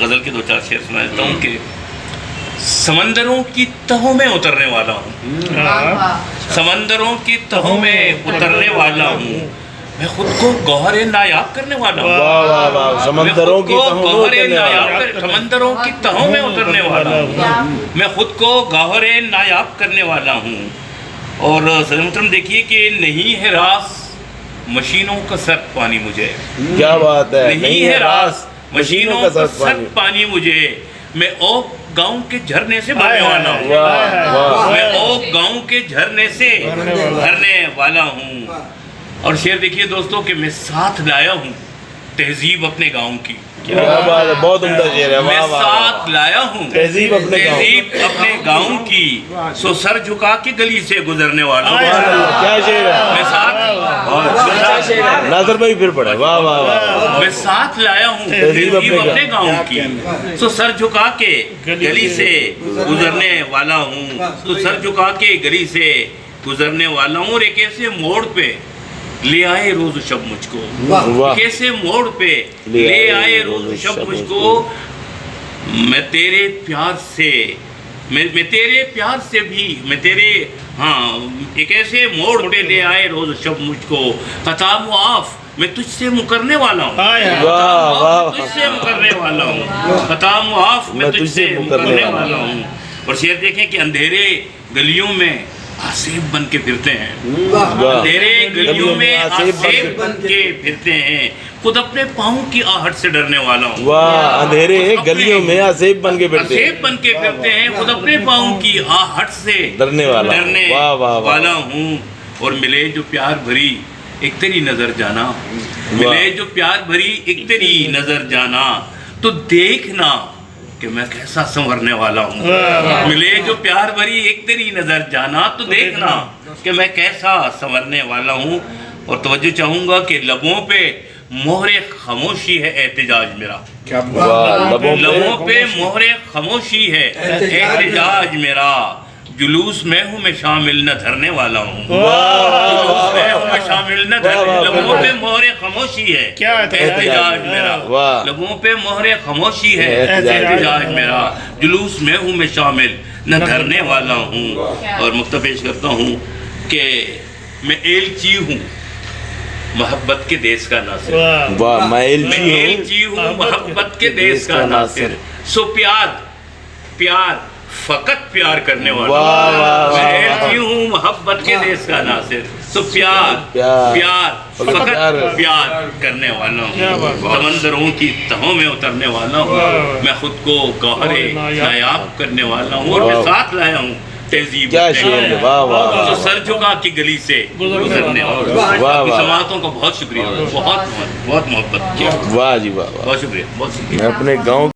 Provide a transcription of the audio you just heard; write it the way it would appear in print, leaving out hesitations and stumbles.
غزل کے 2-4 شعر سنا دیتا ہوں کہ سمندروں کی تہوں میں اترنے والا ہوں، سمندروں کی تہوں میں اترنے والا ہوں، میں خود کو گوہر نایاب کرنے والا ہوں، واہ واہ واہ، سمندروں کی تہوں میں گوہر اترنے والا نایاب، سمندروں کی تہوں میں اترنے والا ہوں، میں خود کو گوہر نایاب کرنے والا ہوں۔ اور محترم دیکھیے کہ نہیں ہے راس مشینوں کا سرد پانی مجھے، کیا بات ہے، نہیں ہے راس مشینوں کا سرد پانی مجھے، میں اوک گاؤں کے جھرنے سے بھرنے والا ہوں، واہ واہ، میں اوک گاؤں کے جھرنے سے بھرنے والا ہوں۔ اور شعر دیکھیے دوستو کہ میں ساتھ لایا ہوں تہذیب اپنے گاؤں کی، کیا بات ہے، بہت عمدہ شعر ہے، میں واہ واہ، ساتھ لایا ہوں تہذیب اپنے گاؤں، تہذیب اپنے گاؤں کی، سو سر جھکا کے گلی سے گزرنے والا ہوں، سبحان اللہ، کیا شعر ہے، میں ساتھ ناصر بھائی پھر پڑھے، واہ واہ واہ، میں ساتھ لایا ہوں تہذیب اپنے گاؤں کی، سو سر جھکا کے گلی سے گزرنے والا ہوں، تو سر جھکا کے گلی سے گزرنے والا ہوں، اور ایک ایسے موڑ پہ لے آئے روز و شب مجھ کو، واہ، ایک ایسے موڑ پہ لے آئے روز و شب مجھ کو، میں تیرے پیار سے میں تیرے پیار سے بھی میں تیرے ایک ایسے موڑ پہ لے آئے روز و شب مجھ کو، خطا معاف میں تجھ سے مکرنے والا ہوں، واہ واہ، تجھ سے مکرنے والا ہوں، خطا معاف میں تجھ سے مکرنے والا ہوں۔ اور شعر دیکھیں کہ اندھیرے گلیوں میں آسیب بن کے پھرتے ہیں، اندھیرے گلیوں میں آسیب بن کے پھرتے ہیں، خود اپنے پاؤں کی آہٹ سے ڈرنے والا ہوں، واہ، اندھیرے گلیوں میں آسیب بن کے پھرتے ہیں، آسیب بن کے پھرتے ہیں، خود اپنے پاؤں کی آہٹ سے ڈرنے والا، واہ واہ واہ، والا ہوں۔ اور ملے جو پیار بھری ایک تیری نظر جانا، ملے جو پیار بھری ایک تیری نظر جانا، تو دیکھنا کہ میں کیسا سنورنے والا ہوں، ملے جو پیار بھری ایک تیری نظر جانا، تو دیکھنا کہ میں کیسا سنورنے والا ہوں۔ اور توجہ چاہوں گا کہ لبوں پہ مہر خاموشی ہے احتجاج میرا، واہ، لبوں پہ مہر خاموشی ہے احتجاج میرا، جلوس میں ہوں میں شامل نہ دھرنے والا ہوں، جلوس میں ہوں میں شامل نہ دھرنے، لبوں پہ مہر خاموشی ہے احتجاج میرا، لبوں پہ مہر خاموشی ہے احتجاج میرا، جلوس میں ہوں میں شامل نہ دھرنے والا ہوں۔ اور مکتب پیش کرتا ہوں کہ میں ایلچی ہوں محبت کے دیس کا ناصر، واہ، میں ایلچی ہوں محبت کے دیس کا ناصر، سو پیار پیار فقط پیار کرنے والا، میں ایلچی ہوں محبت کے دیس کا ناصر، سو پیار پیار فقط پیار کرنے والا ہوں، سمندروں کی تہوں میں اترنے والا ہوں، میں خود کو گوہر نایاب کرنے والا ہوں، اور میں ساتھ لایا ہوں تہذیب، کیا شعر ہے، واہ واہ، جو سر جھکا کی گلی سے گزرنے والا، آپ کی سماعتوں کا بہت شکریہ، بہت محبت کیا، واہ جی واہ، بہت شکریہ، بہت شکریہ۔ میں اپنے گاؤں